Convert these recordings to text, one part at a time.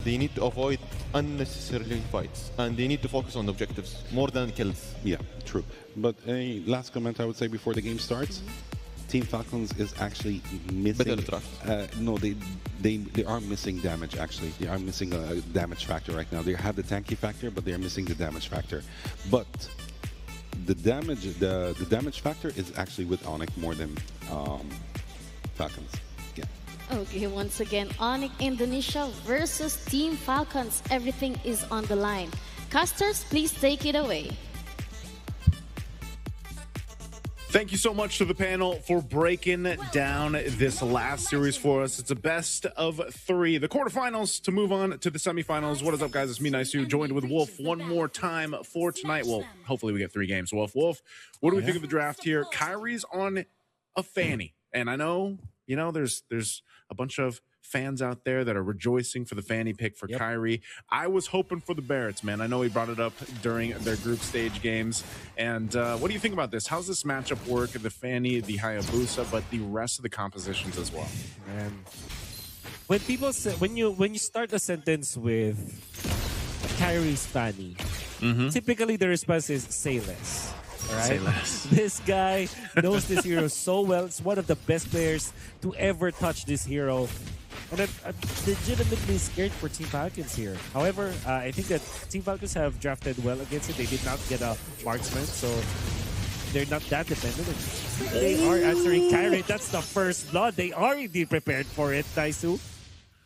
They need to avoid unnecessarily fights, and they need to focus on objectives more than kills. Yeah, true. But a last comment I would say before the game starts. Team Falcons is actually missing. No, they are missing damage. Actually, they are missing a damage factor right now. They have the tanky factor, but they are missing the damage factor. But the damage factor is actually with Onic more than Falcons. Yeah. Okay, once again, Onic Indonesia versus Team Falcons. Everything is on the line. Casters, please take it away. Thank you so much to the panel for breaking down this last series for us. It's a best of 3. The quarterfinals to move on to the semifinals. What is up, guys? It's me, Nice, joined with Wolf one more time for tonight. Well, hopefully we get 3 games. Wolf, what do we think of the draft here? Kyrie's on a fanny. And I know, there's a bunch of fans out there that are rejoicing for the fanny pick for Kyrie. I was hoping for the Barretts, man. I know he brought it up during their group stage games. And what do you think about this? How's this matchup work? The fanny, the Hayabusa, but the rest of the compositions as well. Man, when people say, when you start a sentence with Kyrie's fanny, typically the response is say less. Right? Say less. This guy knows this hero so well. It's one of the best players to ever touch this hero. And I'm legitimately scared for Team Falcons here. However, I think that Team Falcons have drafted well against it. They did not get a marksman, so they're not that dependent. They are answering Kyrie. That's the first blood. They are indeed prepared for it, Taisu.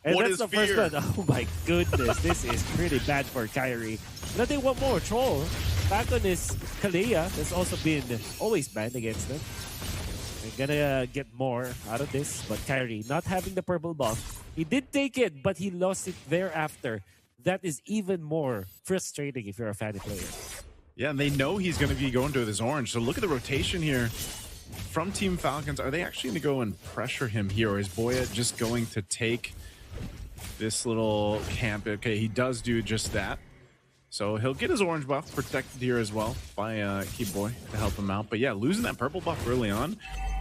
And what that's the first blood. Oh my goodness, this is pretty bad for Kyrie. Now they want more. Troll. Falcon is Kalea. That's also been always banned against them. They're gonna get more out of this, but Kyrie not having the purple buff. He did take it, but he lost it thereafter. That is even more frustrating if you're a fanny player. Yeah, and they know he's going to be going to this orange. So look at the rotation here from Team Falcons. Are they actually going to go and pressure him here, or is Boya just going to take this little camp? Okay, he does do just that. So he'll get his orange buff protected here as well by Key Boy to help him out. But yeah, losing that purple buff early on,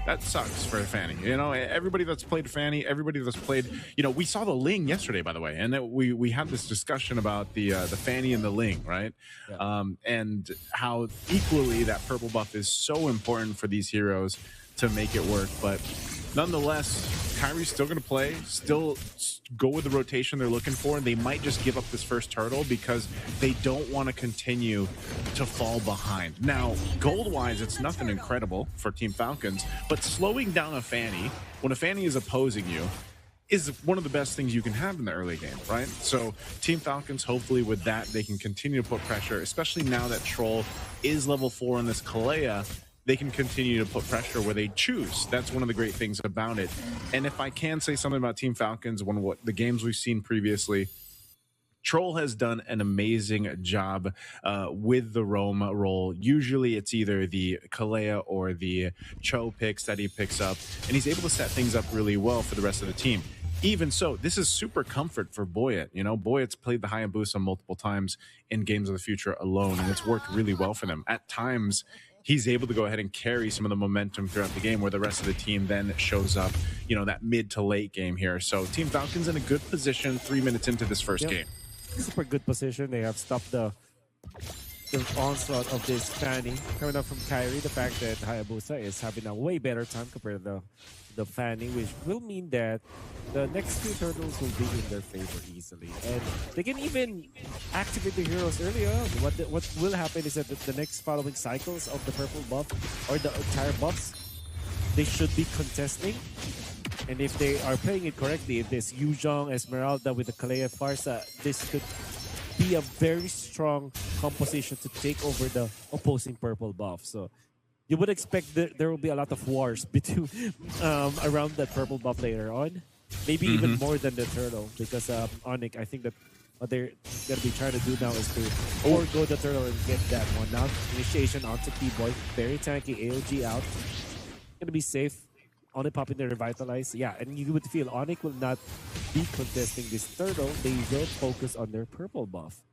that sucks for Fanny. Everybody that's played Fanny, everybody that's played, we saw the Ling yesterday, by the way, and we had this discussion about the Fanny and the Ling, right? Yeah. And how equally that purple buff is so important for these heroes to make it work. But nonetheless, Kyrie's still going to play, still go with the rotation they're looking for. They might just give up this first turtle because they don't want to continue to fall behind. Now, gold-wise, it's nothing incredible for Team Falcons, but slowing down a Fanny, when a Fanny is opposing you, is one of the best things you can have in the early game, right? So Team Falcons, hopefully with that, they can continue to put pressure, especially now that Troll is level 4 in this Kalea. They can continue to put pressure where they choose. That's one of the great things about it. And if I can say something about Team Falcons, one of the games we've seen previously, Troll has done an amazing job with the roam role. Usually it's either the Kalea or the Cho picks that he picks up, and he's able to set things up really well for the rest of the team. Even so, this is super comfort for Boyet. Boyet's played the Hayabusa multiple times in Games of the Future alone, and it's worked really well for them. At times, he's able to go ahead and carry some of the momentum throughout the game where the rest of the team then shows up, that mid to late game here. So Team Falcons in a good position 3 minutes into this first game. Super good position. They have stopped the onslaught of this Fanny coming up from Kyrie. The fact that Hayabusa is having a way better time compared to the Fanny, which will mean that the next few turtles will be in their favor easily. And they can even activate the heroes early on. What will happen is that the next following cycles of the purple buff or the entire buffs, they should be contesting. And if they are playing it correctly, if there's Yuzhong, Esmeralda with the Kalea Farsa, this could be a very strong composition to take over the opposing purple buff. So you would expect that there will be a lot of wars between around that purple buff later on. Maybe even more than the turtle, because Onic, I think that what they're going to be trying to do now is to forego the turtle and get that one. Now, initiation onto T-Boy. Very tanky, AOG out. Going to be safe. Onic popping the Revitalize. Yeah, and you would feel Onic will not be contesting this turtle. They will focus on their purple buff.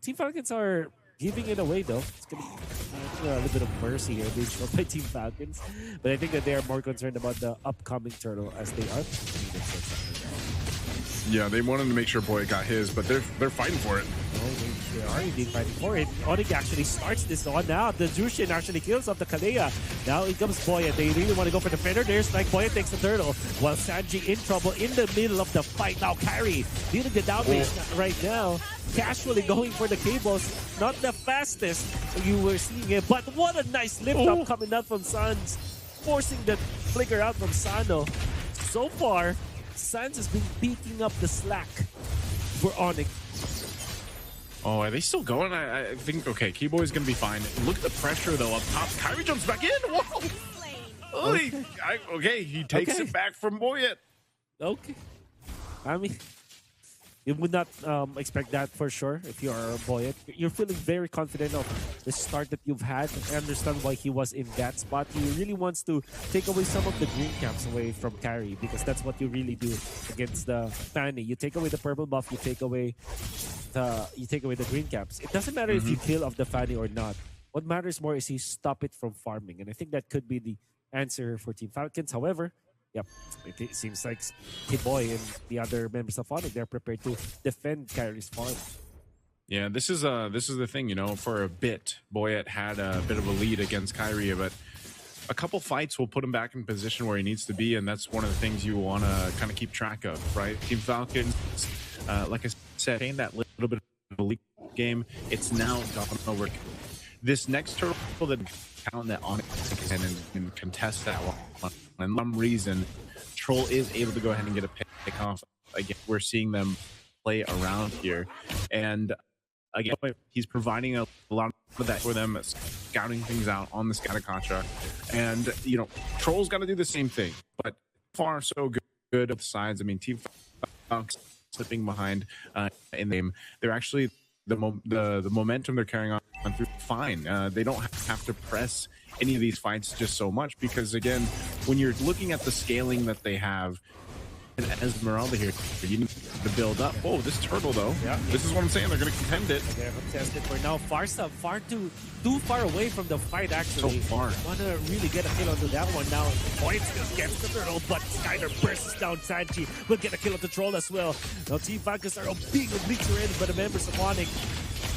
Team Falcons are giving it away, though. It's going to be a little bit of mercy here being shown by Team Falcons. But I think that they are more concerned about the upcoming turtle as they are. Yeah, they wanted to make sure Boya got his, but they're fighting for it. Oh, they are indeed fighting for it. Onic actually starts this one now. The Jushin actually kills off the Kalea. Now in comes Boya. They really want to go for the Fender. There's like Boya takes the turtle, while Sanji in trouble in the middle of the fight. Now Kyrie dealing the damage right now. Casually going for the cables. Not the fastest you were seeing it, but what a nice lift up coming out from Sans, forcing the flicker out from Sano. So far, Sans has been picking up the slack for Onic. Oh, are they still going? I think, okay, Keyboy's going to be fine. Look at the pressure, though, up top. Kyrie jumps back in. Whoa! Okay, he takes it back from Boyet. Okay. I mean, you would not expect that for sure if you are Boyet. You're feeling very confident of the start that you've had. I understand why he was in that spot. He really wants to take away some of the green caps away from Kyrie, because that's what you really do against the Fanny. You take away the purple buff, you take away the green caps. It doesn't matter if you kill off the Fanny or not. What matters more is you stop it from farming. And I think that could be the answer for Team Falcons. However, yep, it seems like Kid Boy and the other members of Onic, they're prepared to defend Kyrie's farm. Yeah, this is the thing, you know, for a bit, Boyet had a bit of a lead against Kyrie, but a couple fights will put him back in position where he needs to be, and that's one of the things you want to kind of keep track of, right? Team Falcons, like I said, in that little bit of a league game, it's now gone over. This next turtle that count that Onic and contest that one, and some reason, Troll is able to go ahead and get a pick off. Again, we're seeing them play around here, and again, he's providing a lot of that for them, scouting things out on the scouting contract. And, you know, Troll's got to do the same thing, but far so good at the sides. I mean, Team Falcons slipping behind in the game. They're actually, the momentum they're carrying on through fine. They don't have to press any of these fights just so much, because, again, when you're looking at the scaling that they have, and Esmeralda here, you need to build up. Oh, this turtle though. Yeah. This is what I'm saying. They're going to contend it. They're contested for now. Far too far away from the fight. Actually, so far. Want to really get a kill onto that one now. Point still gets the turtle, but Skyler bursts down. Sanji will get a kill on the troll as well. Now Team Falcons are being obliterated by the members of Onic.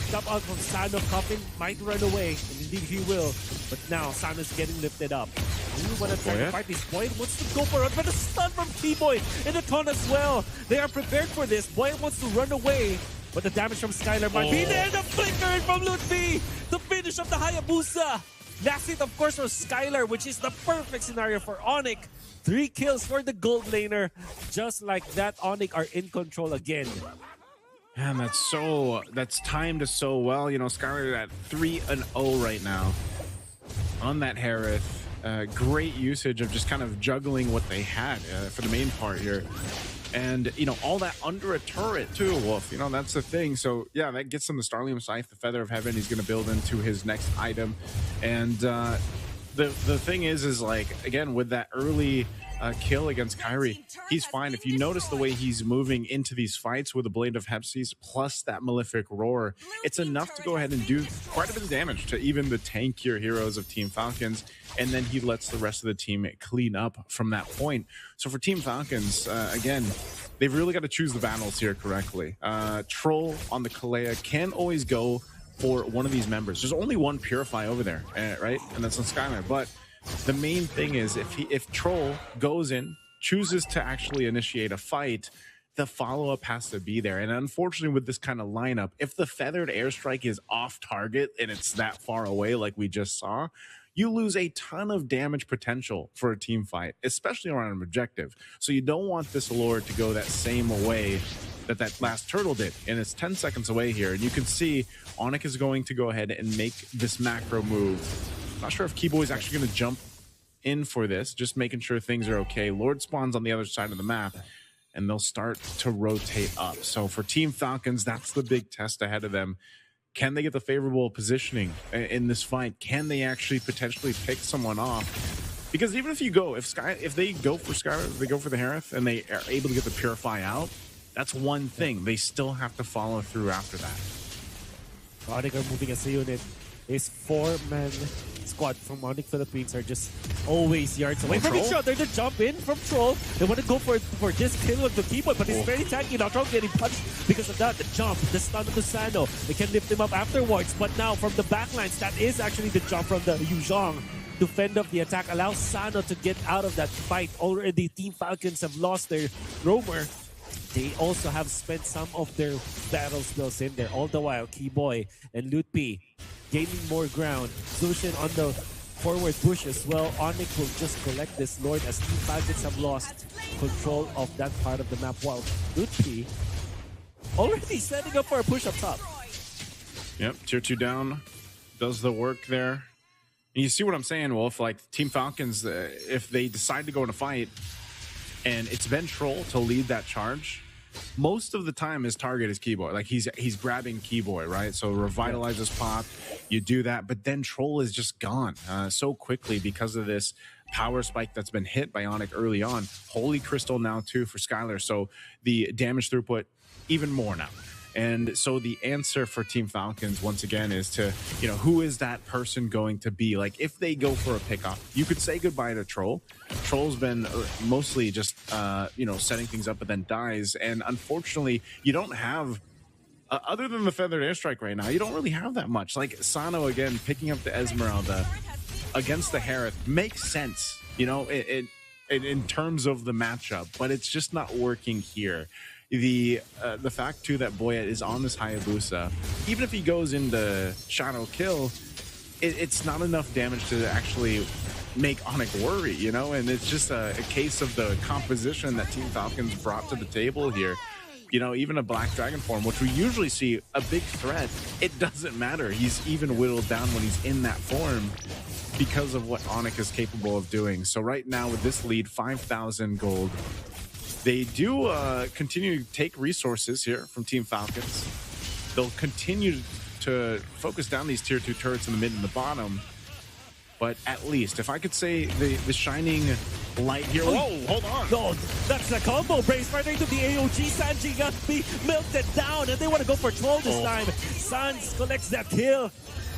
Stop out from Sano. Coffin might run away, and indeed he will. But now Sano's getting lifted up. You want to try to fight this. Boy wants to go for it, but a stun from T-Boy in the con as well. They are prepared for this. Boy wants to run away, but the damage from Skylar might be there. The flicker from Mlbb, the finish of the Hayabusa. That's it, of course, for Skylar, which is the perfect scenario for Onic. 3 kills for the gold laner. Just like that, Onic are in control again. Man, that's timed so well. You know, Skylar at 3-0 right now on that Harith. Great usage of just kind of juggling what they had for the main part here. And, you know, all that under a turret too, Wolf. You know, that's the thing. So, yeah, that gets him the Starlium Scythe, the Feather of Heaven. He's going to build into his next item. And the thing is like, again, with that early kill against Kyrie, he's fine. If you notice the way he's moving into these fights with the Blade of Hepsies plus that Malefic Roar, it's enough to go ahead and do quite a bit of damage to even the tankier heroes of Team Falcons, and then he lets the rest of the team clean up from that point. So for Team Falcons, again, they've really got to choose the battles here correctly. Troll on the Kalea can always go for one of these members. There's only one Purify over there, right? And that's on Skylar, but the main thing is if Troll goes in, chooses to actually initiate a fight, the follow-up has to be there. And unfortunately, with this kind of lineup, if the feathered airstrike is off target and it's that far away like we just saw, you lose a ton of damage potential for a team fight, especially around an objective. So you don't want this lure to go that same way that last turtle did. And it's 10 seconds away here. And you can see Onic is going to go ahead and make this macro move. Not sure if Keyboy's actually going to jump in for this, just making sure things are okay. Lord spawns on the other side of the map, and they'll start to rotate up. So for Team Falcons, that's the big test ahead of them. Can they get the favorable positioning in this fight? Can they actually potentially pick someone off? Because even if you go, if they go for Sky, if they go for the Harith, and they are able to get the Purify out, that's one thing. They still have to follow through after that. Onic are moving as a unit. His 4-man squad from Onic Philippines are just always yards away from each other. They jump in from Troll. They want to go for this kill on the keyboard, but it's very tanky now. Troll getting punched because of that. The jump, the stun of the Sano. They can lift him up afterwards, but now from the backlines, that is actually the jump from the Yuzhong to fend off the attack, allows Sano to get out of that fight. Already, Team Falcons have lost their roamer. They also have spent some of their battle spells in there. All the while, Keyboy and Lutpi gaining more ground. Zushin on the forward push as well. Onic will just collect this Lord as Team Falcons have lost control of that part of the map, while Lutpi already setting up for a push up top. Yep, tier 2 down does the work there. And you see what I'm saying, Wolf? Like, Team Falcons, if they decide to go in a fight, and it's been Troll to lead that charge, most of the time his target is Keyboy. Like, he's grabbing Keyboy, right? So revitalizes pop, you do that, but then Troll is just gone so quickly because of this power spike that's been hit by Onic early on. Holy Crystal now too for Skylar, so the damage throughput even more now. And so the answer for Team Falcons, once again, is to, you know, who is that person going to be? Like, if they go for a pickoff, you could say goodbye to Troll. Troll's been mostly just, you know, setting things up, but then dies. And unfortunately, you don't have, other than the Feathered Airstrike right now, you don't really have that much. Like, Sano, again, picking up the Esmeralda against the Harith makes sense, you know, in terms of the matchup, but it's just not working here. The fact too that Boyet is on this Hayabusa, even if he goes into Shadow Kill, it's not enough damage to actually make Onic worry, you know. And it's just a case of the composition that Team Falcons brought to the table here. You know, even a Black Dragon form, which we usually see a big threat, it doesn't matter. He's even whittled down when he's in that form because of what Onic is capable of doing. So right now with this lead, 5,000 gold. They do continue to take resources here from Team Falcons. They'll continue to focus down these tier 2 turrets in the mid and the bottom. But at least, if I could say the shining light here. Whoa, hold on. No, that's the combo brace right into the AOG. Sanji got be melted down, and they want to go for Troll this time. Sans collects that kill.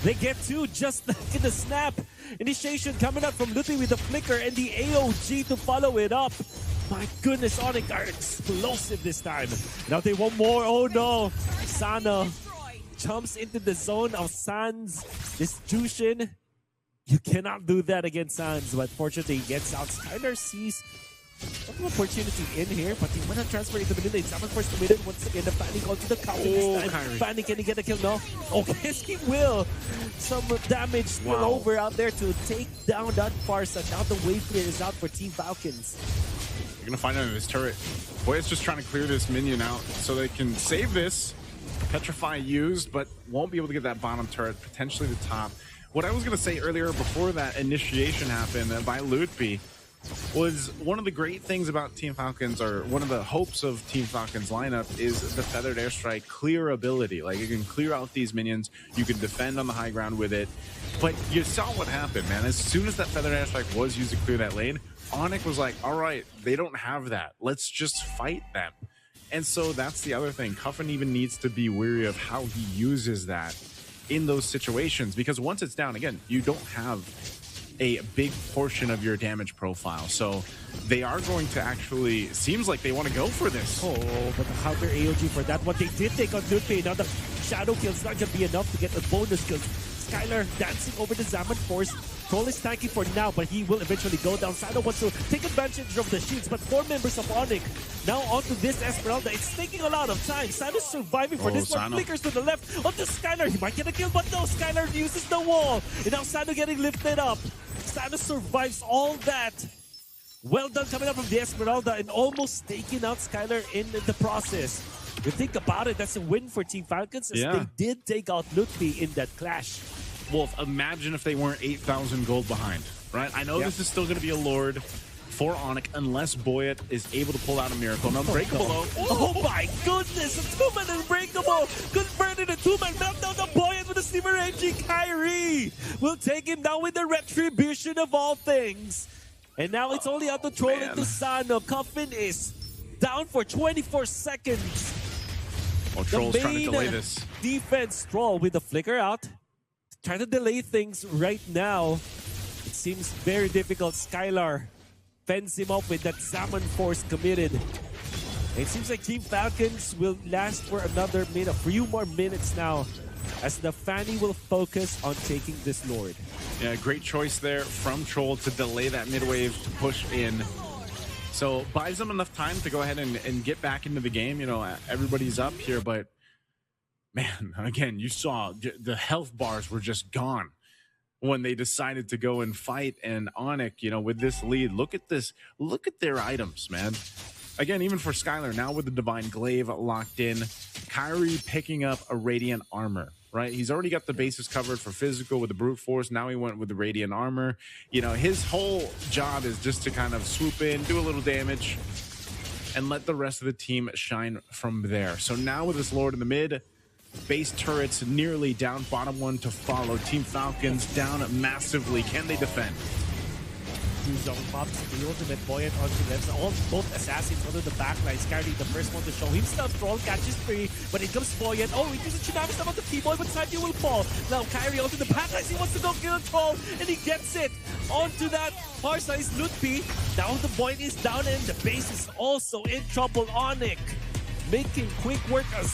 They get 2 just like in the snap. Initiation coming up from Lutpi with the flicker and the AOG to follow it up. My goodness, Onic are explosive this time. Now they want more. Oh no. Sana jumps into the zone of Sans. This Jushin. You cannot do that against Sans, but fortunately he gets out. Skylar sees an opportunity in here, but he went to transfer into the middle. Example first to middle. Once again, the Fanny goes to the counter this time. Fanny, can he get a kill? No. Oh, yes, he will. Some damage spill over out there to take down that Farsa. Now the wave clear is out for Team Falcons. You're gonna find under this turret. Boyet's just trying to clear this minion out so they can save this. Petrify used, but won't be able to get that bottom turret, potentially the top. What I was gonna say earlier before that initiation happened by Lutpi was one of the great things about Team Falcons, or one of the hopes of Team Falcons lineup, is the Feathered Airstrike clear ability. Like, you can clear out these minions, you can defend on the high ground with it. But you saw what happened, man. As soon as that Feathered Airstrike was used to clear that lane, Onic was like, all right, they don't have that. Let's just fight them. And so that's the other thing. Cuffin even needs to be wary of how he uses that in those situations, because once it's down, again, you don't have a big portion of your damage profile. So they are going to actually, seems like they want to go for this. Oh, but the counter AOG for that one, they did take on Lutpi. Now the Shadow Kill's not going to be enough to get the bonus kills. Skylar dancing over the Zaman Force. Troll is tanky for now, but he will eventually go down. Sano wants to take advantage of the shields, but 4 members of Onic now onto this Esmeralda. It's taking a lot of time. Sano's surviving for this one. Flickers to the left onto Skylar. He might get a kill, but no, Skylar uses the wall. And now Sano getting lifted up. Sano survives all that. Well done coming up from the Esmeralda and almost taking out Skylar in the process. You think about it, that's a win for Team Falcons, as they did take out Lutpi in that clash. Wolf, imagine if they weren't 8,000 gold behind, right? I know this is still going to be a Lord for Onic unless Boyet is able to pull out a miracle. An Unbreakable. Oh my goodness, a 2-man Unbreakable. Converted a 2-man meltdown. The Boyet with a Steamer Engine. Kyrie will take him down with the Retribution of all things. And now it's only out to Troll into Sano. Coffin is down for 24 seconds. Troll's trying to delay this. Defense Troll with the flicker out. trying to delay things right now. It seems very difficult. Skylar fends him up with that Salmon Force committed. It seems like Team Falcons will last for another minute, a few more minutes now, as the Fanny will focus on taking this Lord. Yeah, great choice there from Troll to delay that mid wave to push in. So buys them enough time to go ahead and get back into the game. You know, everybody's up here, but man, again, you saw the health bars were just gone when they decided to go and fight. And Onic, you know, with this lead, look at this, look at their items, man. Again, even for Skylar, now with the Divine Glaive locked in, Kyrie picking up a Radiant Armor, right? He's already got the bases covered for physical with the Brute Force. Now he went with the Radiant Armor. You know, his whole job is just to kind of swoop in, do a little damage, and let the rest of the team shine from there. So now with this Lord in the mid, base turrets nearly down, bottom one to follow. Team Falcons down massively. Can they defend? Two zone pops, the ultimate buoyant onto them. So both assassins onto the backline. Scarly, the first one to show himself. Troll catches free, but it comes buoyant. Oh, he uses Tsunami Slam on the T-Boy, but Sanji will fall. Now Kyrie onto the backline. He wants to go kill Troll, and he gets it onto that Farsize Lutpi. Now the buoyant is down, and the base is also in trouble. Onic making quick work as